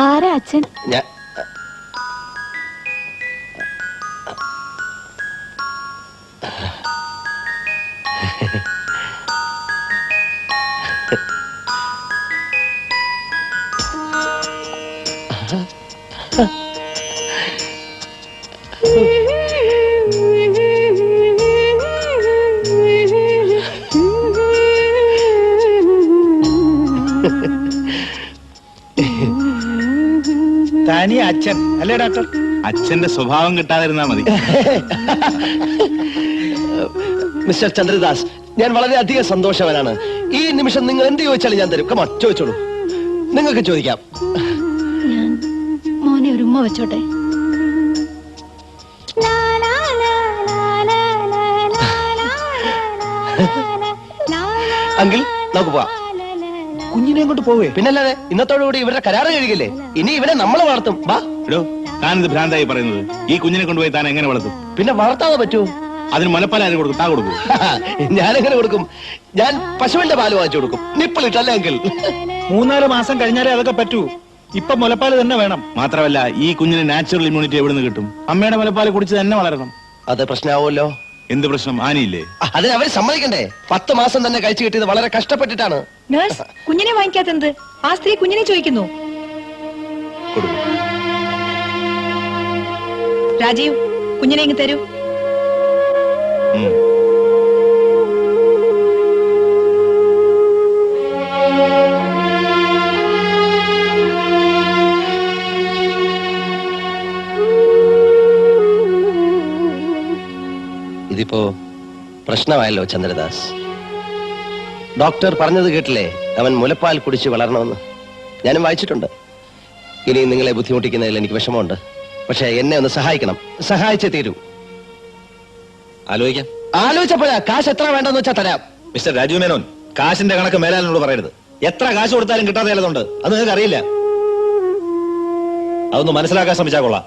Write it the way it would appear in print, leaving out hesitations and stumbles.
ആരാ അച്ഛൻ? താനീ അച്ഛൻ അല്ലേ ഡോക്ടർ? അച്ഛന്റെ സ്വഭാവം കിട്ടാതിരുന്നാ മതി. മിസ്റ്റർ ചന്ദ്രദാസ്, ഞാൻ വളരെയധികം സന്തോഷവാനാണ്. ഈ നിമിഷം നിങ്ങൾ എന്ത് ചോദിച്ചാലും ഞാൻ തരും. കമാ, ചോദിച്ചോളൂ. നിങ്ങൾക്ക് ചോദിക്കാം. ഞാൻ മോനെ ഒരു ഉമ്മ വെച്ചോട്ടെ? അങ്കിൾ, നമുക്ക് പോവാം. കുഞ്ഞിനെ കൊണ്ട് പോവേ? പിന്നല്ലാതെ, ഇന്നത്തോടുകൂടി ഇവരുടെ കരാറ് കഴിയില്ലേ. ഇനി ഇവരെ നമ്മൾ വളർത്തും. വാ. താനിത് ഭ്രാന്തായി പറയുന്നത്. ഈ കുഞ്ഞിനെ കൊണ്ടുപോയി താൻ എങ്ങനെ വളർത്തും? പിന്നെ വളർത്താതെ പറ്റൂ? അതിന് മുലപ്പാൽ ആര് കൊടുക്കും? താ കൊടുക്കും. ഞാനെങ്ങനെ കൊടുക്കും? ഞാൻ പശുവിന്റെ പാല് വാങ്ങിച്ചു കൊടുക്കും. നിപ്പിളിട്ടല്ലേ അങ്കിൾ? 3-4 മാസം കഴിഞ്ഞാലേ അതൊക്കെ പറ്റൂ. ഇപ്പൊ മുലപ്പാല് തന്നെ വേണം. മാത്രമല്ല, ഈ കുഞ്ഞിന് നാച്ചുറൽ ഇമ്മ്യൂണിറ്റി എവിടെ നിന്ന് കിട്ടും? അമ്മയുടെ മുലപ്പാല് കുടിച്ച് തന്നെ വളരണം. അത് പ്രശ്നമാവുമല്ലോ. എന്ത് പ്രശ്നം? ആനയില്ലേ? അതിന് അവർ സമ്മതിക്കണ്ടേ? 10 മാസം തന്നെ കഴിച്ചു കിട്ടിയത് വളരെ കഷ്ടപ്പെട്ടിട്ടാണ്. നഴ്സ്, കുഞ്ഞിനെ വാങ്ങിക്കാത്തെന്ത്? ആ സ്ത്രീ കുഞ്ഞിനെ ചോദിക്കുന്നു. കൊടുക്കും. രാജീവ്, കുഞ്ഞിനെ ഇങ്ങ് തരൂ. ഇതിപ്പോ പ്രശ്നമായല്ലോ ചന്ദ്രദാസ്. ഡോക്ടർ പറഞ്ഞത് കേട്ടില്ലേ? അവൻ മുലപ്പാൽ കുടിച്ച് വളരണമെന്ന്. ഞാനും വായിച്ചിട്ടുണ്ട്. ഇനി നിങ്ങളെ ബുദ്ധിമുട്ടിക്കുന്നതിൽ എനിക്ക് വിഷമമുണ്ട്. പക്ഷെ എന്നെ ഒന്ന് സഹായിക്കണം. സഹായിച്ചേ തീരൂ. ആലോചിക്കാം. ആലോചിച്ചപ്പോഴാ കാശ് എത്ര വേണ്ടെന്ന് വെച്ചാൽ തരാം. മിസ്റ്റർ രാജീവ് മേനോൻ, കാശിന്റെ കണക്ക് മേലാലിനോട് പറയരുത്. എത്ര കാശ് കൊടുത്താലും കിട്ടാതെ ചിലതുണ്ട്. അത് നിങ്ങൾക്ക് അറിയില്ല. അതൊന്ന് മനസ്സിലാക്കാൻ ശ്രമിച്ചാൽ കൊള്ളാം.